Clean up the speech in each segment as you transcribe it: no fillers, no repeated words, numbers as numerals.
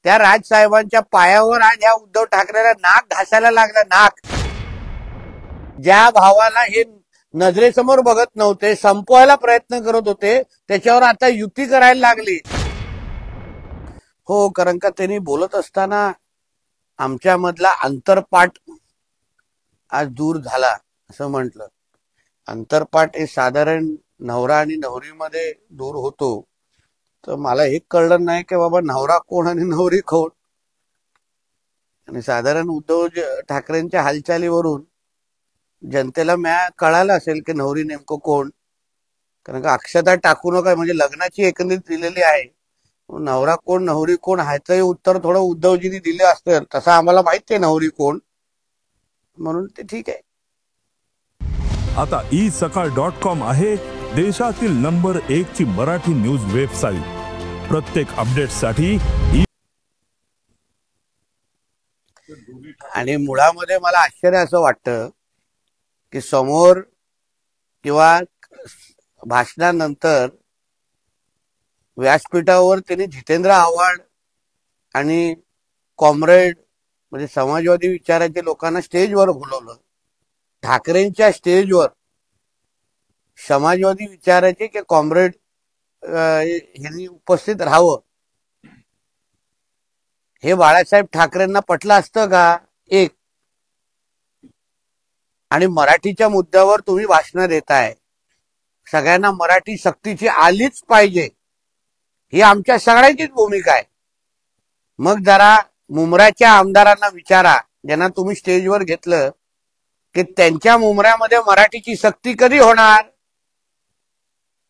त्या राजसाहेबांच्या पायावर आज ह्या उद्धव ठाकरेला नाक घासायला लागला. नाक. ज्या भावाला हे नजरेसमोर बघत नव्हते, संपवायला प्रयत्न करत होते, त्याच्यावर आता युती करायला लागली. हो, कारण का त्यांनी बोलत असताना आमच्यामधला अंतरपाठ आज दूर झाला असं म्हटलं. अंतरपाठ हे साधारण नवरा आणि नवरीमध्ये दूर होतो. तर मला हे कळलं नाही की बाबा नवरा कोण आणि नवरी कोण. आणि साधारण उद्धव ठाकरेंच्या हालचालीवरून जनतेला कळालं असेल की नवरी नेमकं कोण. कारण का अक्षता टाकू नका म्हणजे लग्नाची एकंदरीत दिलेली आहे. नवरा कोण नवरी कोण ह्याचंही उत्तर थोडं उद्धवजींनी दिलं असेल. तसं आम्हाला माहिती आहे नवरी कोण, म्हणून ते ठीक आहे. आता isakal.com आहे देशातील नंबर 1 ची मराठी न्यूज वेबसाईट. प्रत्येक अपडेटसाठी आणि मुळामध्ये मला आश्चर्य असं वाटतं की समोर किंवा भाषणानंतर व्यासपीठावर त्यांनी जितेंद्र आव्हाड आणि कॉम्रेड म्हणजे समाजवादी विचाराच्या लोकांना स्टेजवर बोलवलं. ठाकरेंच्या स्टेजवर समाजवादी विचाराचे की कॉम्रेड यांनी उपस्थित राहावं, हे बाळासाहेब ठाकरेंना पटलं असतं का? एक. आणि मराठीच्या मुद्द्यावर तुम्ही भाषण देताय, सगळ्यांना मराठी सक्तीची आलीच पाहिजे ही आमच्या सगळ्यांचीच भूमिका आहे. मग जरा मुंब्र्याच्या आमदारांना विचारा, ज्यांना तुम्ही स्टेजवर घेतलं, की त्यांच्या मुंब्र्यामध्ये मराठीची सक्ती कधी होणार.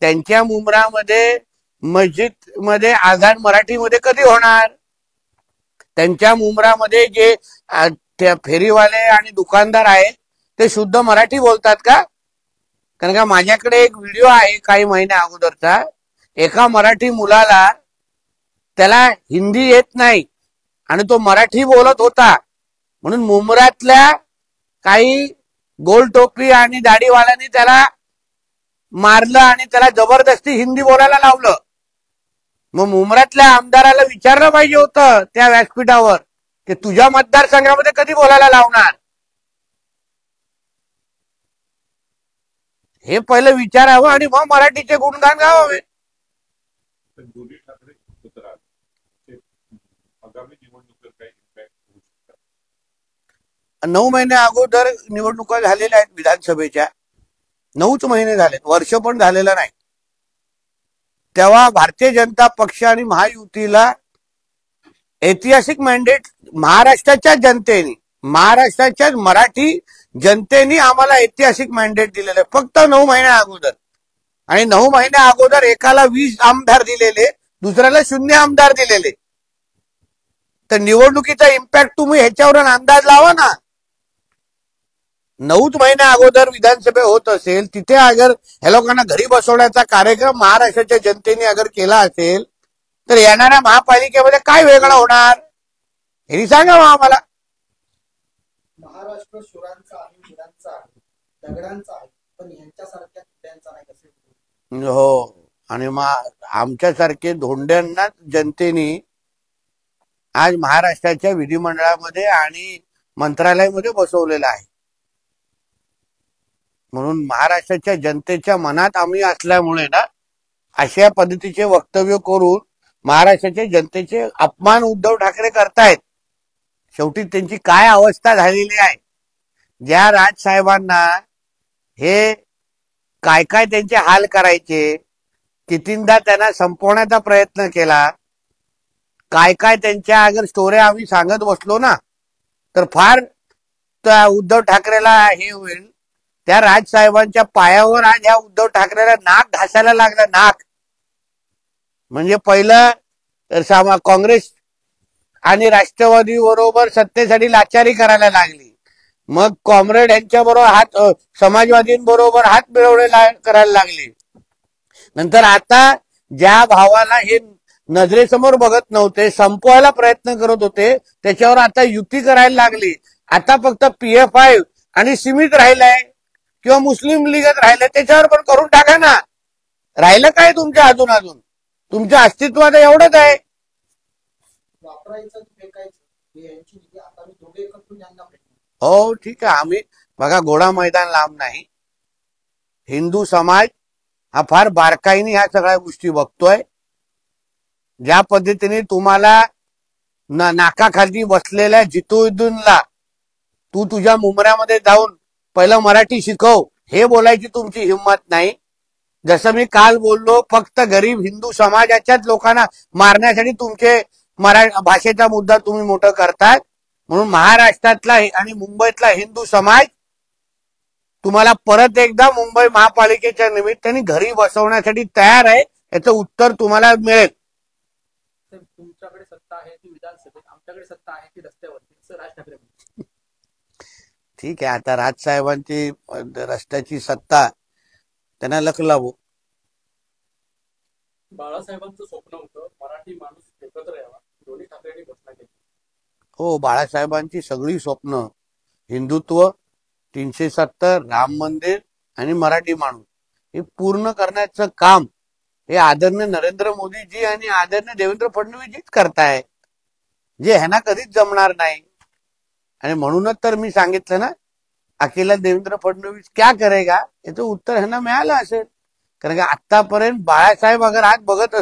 त्यांच्या मुंब्र्यामध्ये मस्जिद मध्ये आझान मराठीमध्ये कधी होणार. त्यांच्या मुंब्र्यामध्ये जे फेरीवाले आणि दुकानदार आहेत ते शुद्ध मराठी बोलतात का? कारण का माझ्याकडे एक व्हिडिओ आहे काही महिन्या अगोदरचा. एका मराठी मुलाला त्याला हिंदी येत नाही आणि तो मराठी बोलत होता, म्हणून मुंब्र्यातल्या काही गोल टोपी आणि दाढीवाल्यांनी त्याला मारलं आणि त्याला जबरदस्ती हिंदी बोलायला लावलं. मग मुंब्र्यातल्या आमदाराला विचारलं पाहिजे होतं त्या व्यासपीठावर की तुझ्या मतदारसंघामध्ये कधी बोलायला लावणार. हे पहिलं विचारावं आणि मग मराठीचे गुणगान गावावे. 9 महिने अगोदर निवडणुका झालेल्या आहेत विधानसभेच्या. 9च महिने झालेत, वर्ष पण झालेलं नाही. तेव्हा भारतीय जनता पक्ष आणि महायुतीला ऐतिहासिक मॅन्डेट महाराष्ट्राच्या जनतेने, महाराष्ट्राच्या मराठी जनतेने आम्हाला ऐतिहासिक मॅन्डेट दिलेलं आहे फक्त 9 महिन्या अगोदर. आणि 9 महिन्या अगोदर एकाला 20 आमदार दिलेले, दुसऱ्याला 0 आमदार दिलेले. तर निवडणुकीचा इम्पॅक्ट तुम्ही ह्याच्यावर अंदाज लावा ना. 9 महिन्या अगोदर विधानसभा होत असेल, तिथे अगर ह्या लोकांना घरी बसवण्याचा कार्यक्रम महाराष्ट्राच्या जनतेने अगर केला असेल, तर येणाऱ्या महापालिकेमध्ये काय वेगळं होणार हे सांगा आम्हाला. महाराष्ट्र शुरांचा आहे, वीरांचा आहे, दगडांचा आहे, पण यांच्यासारख्या धोंड्यांचा नाही कसे. हो, आणि आमच्यासारखे धोंड्यांना जनतेने आज महाराष्ट्राच्या विधिमंडळामध्ये आणि मंत्रालयामध्ये बसवलेलं आहे. म्हणून महाराष्ट्राच्या जनतेच्या मनात आम्ही असल्यामुळे ना अशा पद्धतीचे वक्तव्य करून महाराष्ट्राच्या जनतेचे अपमान उद्धव ठाकरे करतायत. शेवटी त्यांची काय अवस्था झालेली आहे. ज्या राजसाहेबांना हे काय काय त्यांचे हाल करायचे, कितींदा त्यांना संपवण्याचा प्रयत्न केला, काय काय त्यांच्या अगर स्टोऱ्या आम्ही सांगत बसलो ना तर फार उद्धव ठाकरेला हे होईल. त्या राजसाहेबांच्या पायावर आज ह्या उद्धव ठाकरेला नाक घासायला लागला. नाक. म्हणजे पहिलं काँग्रेस आणि राष्ट्रवादी बरोबर सत्तेसाठी लाचारी करायला लागली, मग कॉम्रेड यांच्या बरोबर समाजवादींबरोबर हात मिळवणे करायला लागली. नंतर आता ज्या भावाला हे नजरेसमोर बघत नव्हते, संपवायला प्रयत्न करत होते, त्याच्यावर आता युती करायला लागली. आता फक्त PF-I आणि सीमित राहिलाय किंवा मुस्लिम लीगच राहिलंय, त्याच्यावर पण करून टाका ना. राहिलं काय तुमच्या अजून तुमच्या अस्तित्वात एवढंच आहे. वापरायचं की फेकायचं हे यांची नीती. आता मी दोघे एकत्र यांना भेटलो. हो ठीक आहे. आम्ही बघा घोडा मैदान लांब नाही. हिंदू समाज हा फार बारकाईने ह्या सगळ्या गोष्टी बघतोय. ज्या पद्धतीने तुम्हाला नाकाखाली बसलेल्या जितुद्दीनला तू तुझ्या मुंबऱ्यामध्ये जाऊन पहिलं मराठी शिकव हे बोलायची तुमची हिंमत नाही. जसं मी काल बोललो, फक्त गरीब हिंदू समाजाच्याच लोकांना मारण्यासाठी तुमचे भाषेचा मुद्दा तुम्ही मोठं करतात. म्हणून महाराष्ट्रातला आणि मुंबईतला हिंदू समाज तुम्हाला परत एकदा मुंबई महापालिकेच्या निमित्ताने घरी बसवण्यासाठी तयार आहे. याचं उत्तर तुम्हाला मिळेल. तुमच्याकडे सत्ता आहे ती विधानसभेत, आमच्याकडे सत्ता आहे ती रस्त्यावरती, असं राज ठाकरे म्हणतात. ठीक आहे, आता राजसाहेबांची रस्त्याची सत्ता त्यांना लख लावू. बाळासाहेबांचं स्वप्न होतं मराठी माणूस एकत्र यावा, दोन्ही ठाकरेंनी घोषणा केली. हो, बाळासाहेबांची सगळी स्वप्न, हिंदुत्व, 370, राम मंदिर आणि मराठी माणूस हे पूर्ण करण्याचं काम हे आदरणीय नरेंद्र मोदीजी आणि आदरणीय देवेंद्र फडणवीसजीच करतायत, जे ह्यांना कधीच जमणार नाही. आणि म्हणूनच तर मी सांगितलं ना, अकेला देवेंद्र फडणवीस क्या करेगा याचं उत्तर ह्यांना मिळालं असेल. कारण की आतापर्यंत बाळासाहेब अगर आज बघत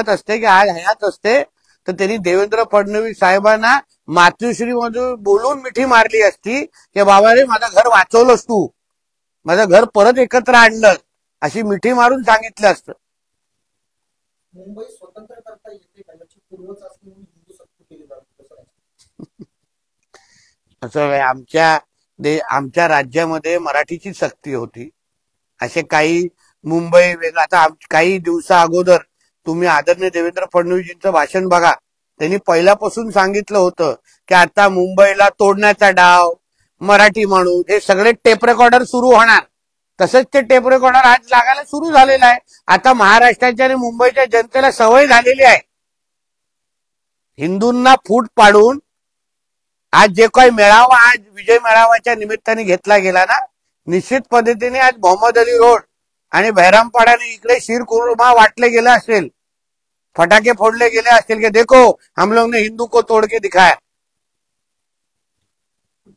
असते की आज हयात असते तर त्यांनी देवेंद्र फडणवीस साहेबांना मातृश्री मधून बोलून मिठी मारली असती की बाबा रे माझं घर वाचवलंस तू, माझं घर परत एकत्र आणलं, अशी मिठी मारून सांगितलं असतं. मुंबई स्वतंत्र करता येते का याची पूर्वचाचणी म्हणून हिंदू सक्ती केली जाते. असं आमच्या राज्यामध्ये मराठीची सक्ती होती. असे काही मुंबई वेगळं. आता काही दिवसा अगोदर तुम्ही आदरणीय देवेंद्र फडणवीसजींचं भाषण बघा. त्यांनी पहिल्यापासून सांगितलं होतं की आता मुंबईला तोडण्याचा डाव, मराठी माणूस, हे सगळे टेप रेकॉर्डर सुरू होणार. तसंच ते टेप रेकॉर्डर आज लागायला सुरू झालेलं आहे. आता महाराष्ट्राच्या आणि मुंबईच्या जनतेला सवय झालेली आहे. हिंदूंना फूट पाडून आज जे काही मेळावा आज विजय मेळाव्याच्या निमित्ताने घेतला गेला ना, निश्चित पद्धतीने आज मोहम्मद अली रोड आणि बहरामपाड्याने इकडे शीरकुर्मा वाटले गेले असेल, फटाके फोडले गेले असतील की देखो हम लोग ने हिंदू को तोड के दिखाया.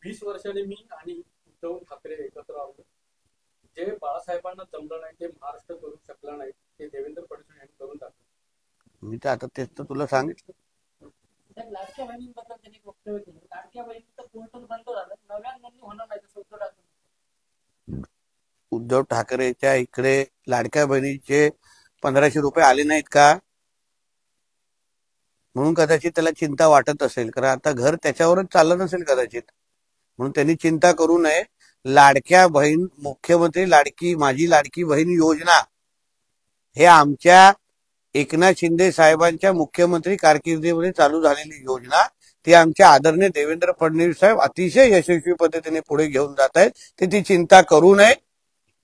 20 वर्षांनी मी आणि उद्धव ठाकरे एकत्र आलो. जे बाळासाहेबांना जमलं नाही, ते महाराष्ट्र करू शकला नाही, ते देवेंद्र फडणवीस यांनी करून दाखवलं. मी तर आता तेच तर तुला सांगितलं. लाडक्या बहिणींबद्दल त्यांनी वक्तव्य केलं. लाडक्या बहिणीचं पोर्टल बंद झालं, नव्या नोंदणी होणार नाही असं उद्धव ठाकरे. उद्धव ठाकरेच्या इकडे लाडक्या बहिणीचे 1500 रुपये आले नाहीत का, म्हणून कदाचित त्याला चिंता वाटत असेल. कारण आता घर त्याच्यावरच चाललं नसेल कदाचित, म्हणून त्यांनी चिंता करू नये. लाडक्या बहीण, मुख्यमंत्री लाडकी माझी लाडकी बहीण योजना हे आमच्या एकनाथ शिंदे साहेबांच्या मुख्यमंत्री कारकिर्दीमध्ये चालू झालेली योजना, ती आमच्या आदरणीय देवेंद्र फडणवीस साहेब अतिशय यशस्वी पद्धतीने पुढे घेऊन जात आहेत. ती चिंता करू नये.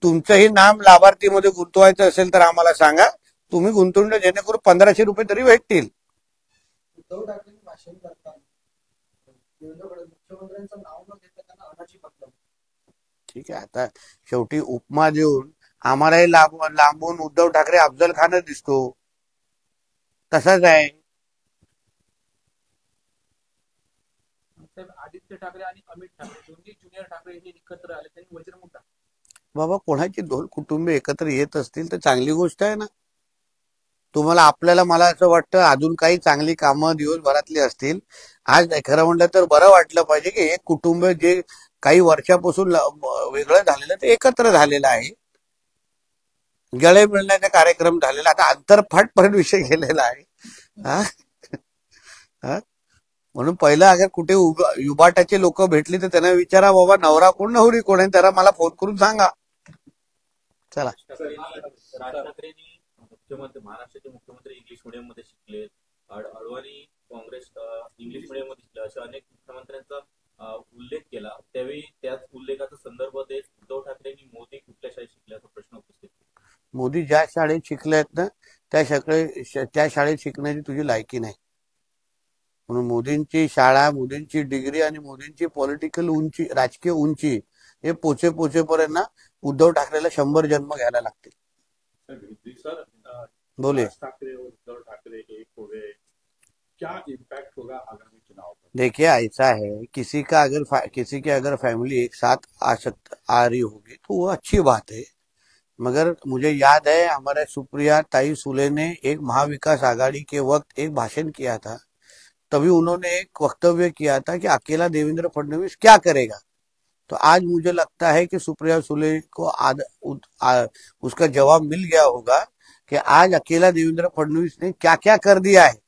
तुमचंही नाम लाभार्थीमध्ये गुंतवायचं असेल तर आम्हाला सांगा, तुम्ही गुंतवून जेणेकरून 1500 रुपये तरी भेटतील. उद्धव ठाकरे भाषण करताना देवेंद्र मुख्यमंत्र्यांचं नाव न घेता त्यांना अनाची पटलं. ठीक आहे, आता शेवटी उपमा देऊन आम्हालाही लांबून उद्धव ठाकरे अफजल खानच दिसतो, तसंच आहे. आदित्य ठाकरे आणि अमित ठाकरे दोन्ही ज्युनियर ठाकरे हे एकत्र आले, त्यांनी वज्रमुठ टाकले. बाबा, कोणाची दोन कुटुंबे एकत्र येत असतील तर चांगली गोष्ट आहे ना. तुम्हाला आपल्याला मला असं वाटतं अजून काही चांगली कामं दिवसभरातली असतील. आज खरं म्हटलं तर बरं वाटलं पाहिजे की एक कुटुंब जे काही वर्षापासून वेगळं झालेलं ते एकत्र झालेलं आहे. गळे मिळण्याचा कार्यक्रम झालेला, आता अंतरफाटपर्यंत विषय गेलेला आहे. म्हणून पहिलं अगर कुठे युबाटाचे लोक भेटली तर त्यांना विचारा बाबा नवरा कोण नवरी कोण आहे, त्याला मला फोन करून सांगा. चला. मुख्यमंत्री महाराष्ट्राचे मुख्यमंत्री इंग्लिश मीडियम मध्ये शिकले, अडवाणी काँग्रेस इंग्लिश मीडियम मध्ये शिकले, अशा अनेक मुख्यमंत्र्यांचा उल्लेख केला. त्यावेळी त्याच उल्लेखाचा संदर्भ देत उद्धव ठाकरेंनी मोदी कुठल्या शाळेत शिकल्याचा प्रश्न उपस्थित केला. मोदी ज्या शाळेत शिकलेत ना त्या शाळेत शिकण्याची तुझी लायकी नाही. म्हणून मोदींची शाळा, मोदींची डिग्री आणि मोदींची पॉलिटिकल उंची, राजकीय उंची हे पोचेपर्यंत ना उद्धव ठाकरेला 100 जन्म घ्यायला लागतील. बोले. ठाकरे उद्धव ठाकरे एक हो गए, क्या इम्पैक्ट होगा आगामी चुनाव पर? देखिए ऐसा है, किसी के अगर फैमिली एक साथ आ रही होगी तो वो अच्छी बात है। मगर मुझे याद है हमारे सुप्रिया ताई सुले ने एक महाविकास आघाड़ी के वक्त एक भाषण किया था, तभी उन्होंने एक वक्तव्य किया था कि अकेला देवेंद्र फडणवीस क्या करेगा। तो आज मुझे लगता है कि सुप्रिया सुले को उसका जवाब मिल गया होगा कि आज अकेला देवेंद्र फडणवीस ने क्या क्या कर दिया है।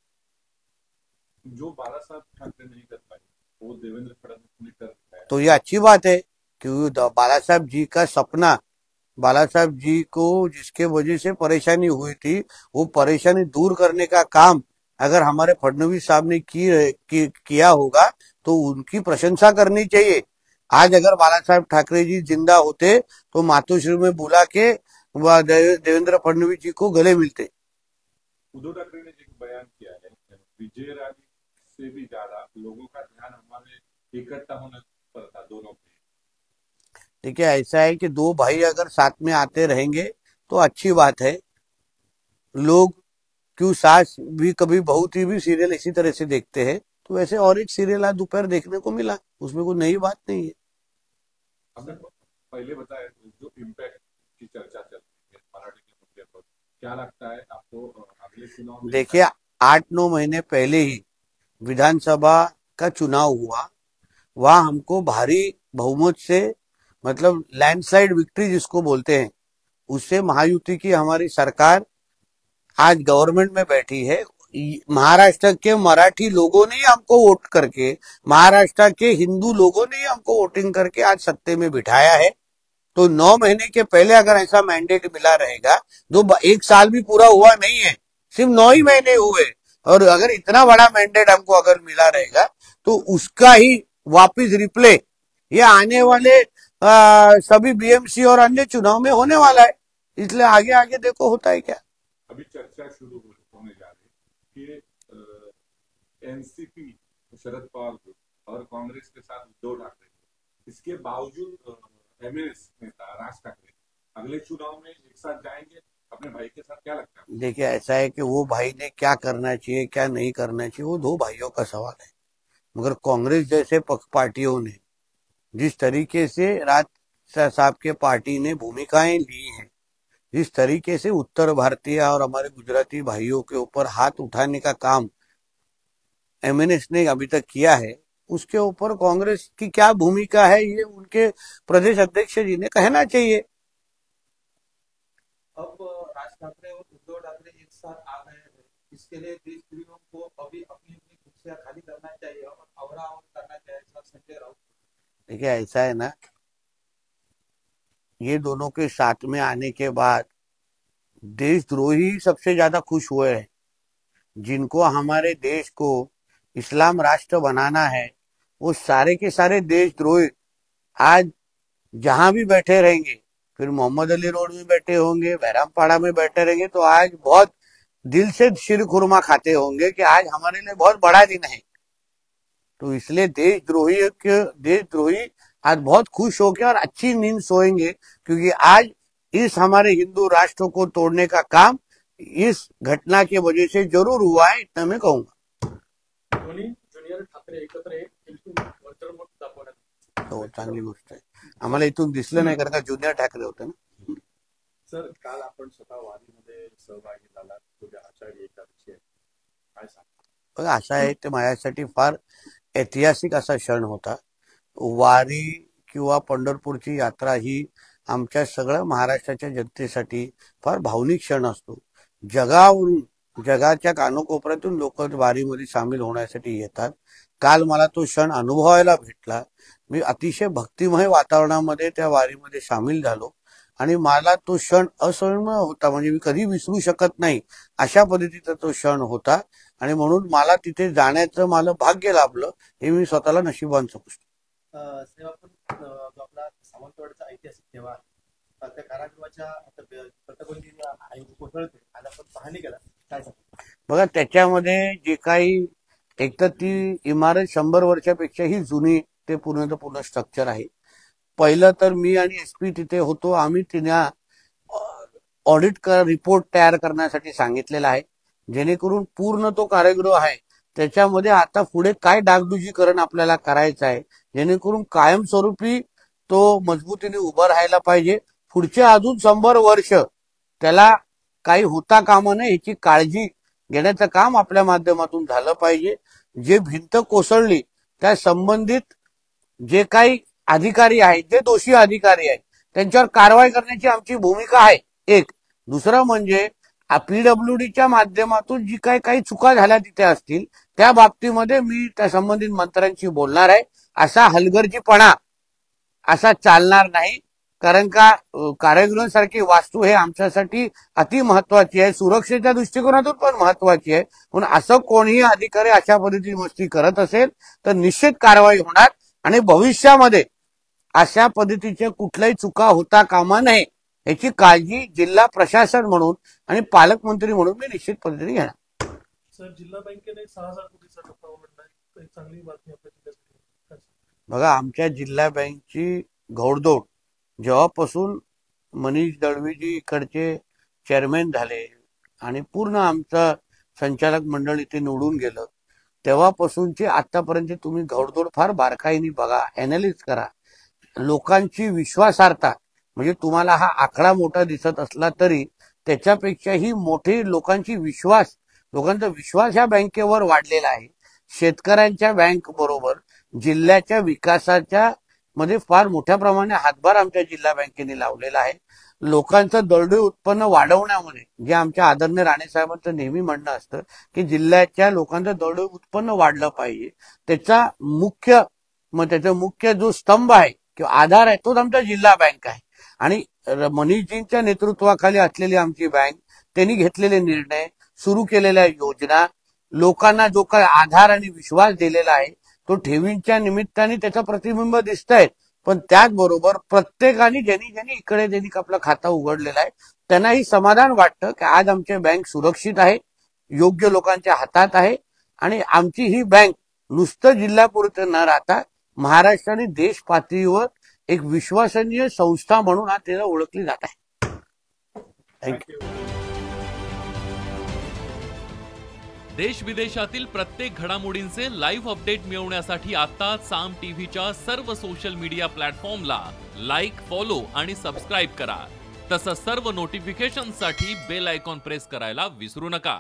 जो बाला साहब ठाकरे नहीं कर पाए वो देवेंद्र फडणवीस ने कर दिखाया। तो ये अच्छी बात है, क्योंकि बाला साहब जी का सपना, बाला साहब जी को जिसके वजह से परेशानी हुई थी, वो परेशानी दूर करने का काम अगर हमारे फडणवीस साहब ने किया होगा तो उनकी प्रशंसा करनी चाहिए। आज अगर बाला साहब ठाकरे जी जिंदा होते तो मातोश्री में बुला के देवेंद्र फडणवीस जी को गले मिलते। उद्धव ठाकरे ने एक बयान किया है, विजय रानी से भी ज्यादा लोगों का ध्यान हमारे इकट्ठा होने पर था दोनों पे। ठीक है, ऐसा है कि दो भाई अगर साथ में आते रहेंगे तो अच्छी बात है। लोग क्यों सास भी कभी बहू थी भी सीरियल इसी तरह से देखते हैं, तो वैसे और एक सीरियल आज दोपहर देखने को मिला, उसमें कोई नई बात नहीं है। हमने पहले बताया जो इम्पैक्ट की चर्चा चल रही है मराठी के मुद्दे पर, क्या लगता है आपको अगले चुनाव में? देखिए 8-9 महीने पहले ही विधानसभा का चुनाव हुआ, वहां हमको भारी बहुमत से, मतलब लैंडस्लाइड विक्ट्री जिसको बोलते हैं, उससे महायुति की हमारी सरकार आज गवर्नमेंट में बैठी है। महाराष्ट्र के मराठी लोगों ने हमको वोट करके, महाराष्ट्र के हिंदू लोगों ने हमको वोटिंग करके आज सत्ते में बिठाया है। तो 9 महीने के पहले अगर ऐसा मैंडेट मिला रहेगा, एक साल भी पूरा हुआ नहीं है, सिर्फ 9 ही महीने हुए, और अगर इतना बड़ा मैंडेट हमको अगर मिला रहेगा तो उसका ही वापिस रिप्ले ये आने वाले सभी बीएमसी और अन्य चुनाव में होने वाला है। इसलिए आगे आगे देखो होता है क्या। अभी चर्चा शुरू होने जा रही है कि एनसीपी शरद पवार ग्रुप और कांग्रेस के साथ उद्धव ठाकरे, इसके बावजूद एमएनएस नेता राज ठाकरे अगले चुनाव में एक साथ जाएंगे अपने भाई के साथ, क्या लगता है? देखिए ऐसा है कि वो भाई ने क्या करना चाहिए क्या नहीं करना चाहिए वो दो भाइयों का सवाल है, मगर कांग्रेस जैसे पार्टियों ने जिस तरीके से राज साहब के पार्टी ने भूमिकाएं ली हैं, जिस तरीके से उत्तर भारतीय और हमारे गुजराती भाइयों के ऊपर हाथ उठाने का काम एमएनएस ने अभी तक किया है, उसके ऊपर कांग्रेस की क्या भूमिका है ये उनके प्रदेश अध्यक्ष जी ने कहना चाहिए। अब राज ठाकरे और उद्धव ठाकरे एक साथ आ गए हैं, इसके लिए देशद्रोहियों को अभी अपनी अपनी कुर्सियां खाली करना चाहिए और अवराव करना चाहिए, संजय राउत। देखिए ऐसा है ना, ये दोनों के साथ में आने के बाद देशद्रोही सबसे ज्यादा खुश हुए हैं। जिनको हमारे देश को इस्लाम राष्ट्र बनाना है, वो सारे के सारे देशद्रोही आज जहां भी बैठे रहेंगे, फिर मोहम्मद अली रोड में बैठे होंगे, बैरामपाड़ा में बैठे रहेंगे, तो आज बहुत दिल से शीर खुरमा खाते होंगे कि आज हमारे लिए बहुत बड़ा दिन है। तो इसलिए देशद्रोही आज बहुत खुश होकर और अच्छी नींद सोएंगे, क्योंकि आज इस हमारे हिंदू राष्ट्र को तोड़ने का काम इस घटना की वजह से जरूर हुआ है, इतना मैं कहूंगा। दोन्ही ज्युनियर ठाकरे एकत्र वर्चस्व दाखवण्यात तो चांगली गोष्ट आहे, आम्हाला इथून दिसलं नाही कारण का ज्युनियर ठाकरे होते ना। सर काल आपण स्वतः वारीमध्ये सहभागी झालात, तुझ्या आषाढी एकादशी आहे, काय सांगता? बघा असं आहे, ते माझ्यासाठी फार ऐतिहासिक असा क्षण होता। वारी किंवा पंढरपूरची यात्रा ही आमच्या सगळ्या महाराष्ट्राच्या जनतेसाठी फार भावनिक क्षण असतो। जगावरून, जगाच्या कानोकोपऱ्यातून लोक वारीमध्ये सामील होण्यासाठी येतात। काल मला तो क्षण अनुभवायला भेटला। मी अतिशय भक्तिमय वातावरणामध्ये त्या वारीमध्ये सामील झालो आणि मला तो क्षण अस्मरणीय होता, म्हणजे मी कधी विसरू शकत नाही अशा पद्धतीचा तो क्षण होता, आणि म्हणून मला तिथे जाण्याचं मला भाग्य लाभलं, हे मी स्वतःला नशिबान समजतो। साहेब, आपण जो आपला सावंतवाडीचा ऐतिहासिक देवा आहे, त्या कारागृहाच्या प्रतापगड कोसळते आणि आपण पाहणी केला, काय सांगतो? बघा त्याच्यामध्ये जे काही, एक तर ती इमारत 100 वर्षापेक्षाही जुनी ते पूर्ण स्ट्रक्चर आहे। पहिलं तर मी आणि एसपी तिथे होतो, आम्ही तिला ऑडिट रिपोर्ट तयार करण्यासाठी सांगितलेला आहे, जेणेकरून पूर्ण तो कारागृह आहे त्याच्यामध्ये आता पुढे काय डागडुजीकरण आपल्याला करायचं आहे, जेणेकरून कायमस्वरूपी तो मजबूतीने उभं राहायला पाहिजे. पुढचे अजून 100 वर्ष त्याला काही होता कामा नये याची काळजी घेण्याचं काम आपल्या माध्यमातून झालं पाहिजे. जे भिंत कोसळली त्या संबंधित जे काही अधिकारी आहेत, जे दोषी अधिकारी आहेत, त्यांच्यावर कारवाई करण्याची आमची भूमिका आहे. एक. दुसरं म्हणजे पीडब्ल्यूडीच्या माध्यमातून जी काही चुका झाल्या तिथे असतील त्या बाबतीमध्ये मी त्या संबंधित मंत्र्यांशी बोलणार आहे. असा हलगर्जीपणा असा चालणार नाही, कारण का कारागृहासारखी वास्तू हे आमच्यासाठी अति महत्वाची आहे, सुरक्षेच्या दृष्टिकोनातून पण महत्वाची आहे. म्हणून असं कोणीही अधिकारी अशा पद्धतीची मस्ती करत असेल तर निश्चित कारवाई होणार आणि भविष्यामध्ये अशा पद्धतीच्या कुठल्याही चुका होता कामा नये याची काळजी जिल्हा प्रशासन म्हणून आणि पालकमंत्री म्हणून मी निश्चित पद्धतीने घेणार. सर, जिल्हा बँकेने 6,000 कोटीचा टप्पा उघडलाय, काही चांगली बातमी आपल्या जिल्ह्यासाठी. बघा, आमच्या जिल्हा बँकची घोडदौड जेव्हापासून मनीष दळवीजी इकडचे चेअरमॅन झाले आणि पूर्ण आमचं संचालक मंडळ इथे निवडून गेलं, तेव्हापासूनची आतापर्यंत तुम्ही घोडदौड फार बारकाईने बघा, अॅनालिस्ट करा. लोकांची विश्वासार्हता म्हणजे तुम्हाला हा आकडा मोठा दिसत असला तरी त्याच्यापेक्षाही मोठे लोकांचा विश्वास या बँकेवर वाढलेला आहे. शेतकऱ्यांच्या बँक बरोबर जिल्ह्याच्या विकासाच्या मध्ये फार मोठ्या प्रमाणात हातभार आमच्या जिल्हा बँकेने लावलेला आहे. लोकांचं दरडोई उत्पन्न वाढवण्यामध्ये जे आमच्या आदरणीय राणे साहेबांचं नेहमी म्हणणं असतं की जिल्ह्याच्या लोकांचं दरडोई उत्पन्न वाढलं पाहिजे, त्याचा मुख्य जो स्तंभ आहे किंवा आधार आहे तोच आमचा जिल्हा बँक आहे. आणि मनीषजींच्या नेतृत्वाखाली असलेली आमची बँक, त्यांनी घेतलेले निर्णय, सुरू केलेल्या योजना, लोकांना जो काही आधार आणि विश्वास दिलेला आहे तो ठेवींच्या निमित्ताने त्याचं प्रतिबिंब दिसतंय. पण त्याचबरोबर प्रत्येकाने ज्यांनी इकडे आपलं खातं उघडलेलं आहे त्यांनाही समाधान वाटतं की आज आमची बँक सुरक्षित आहे, योग्य लोकांच्या हातात आहे. आणि आमची ही बँक नुसतं जिल्ह्यापुरतं न राहता महाराष्ट्र आणि देश पातळीवर एक विश्वसनीय संस्था म्हणून आज त्याला ओळखली जात आहे. थँक्यू. देश विदेशातील प्रत्येक घडामोडींचे लाईव्ह अपडेट मिळवण्यासाठी आता साम टीव्हीच्या सर्व सोशल मीडिया प्लॅटफॉर्मला लाईक, फॉलो आणि सबस्क्राईब करा. तसंच सर्व नोटिफिकेशनसाठी बेल आयकॉन प्रेस करायला विसरू नका.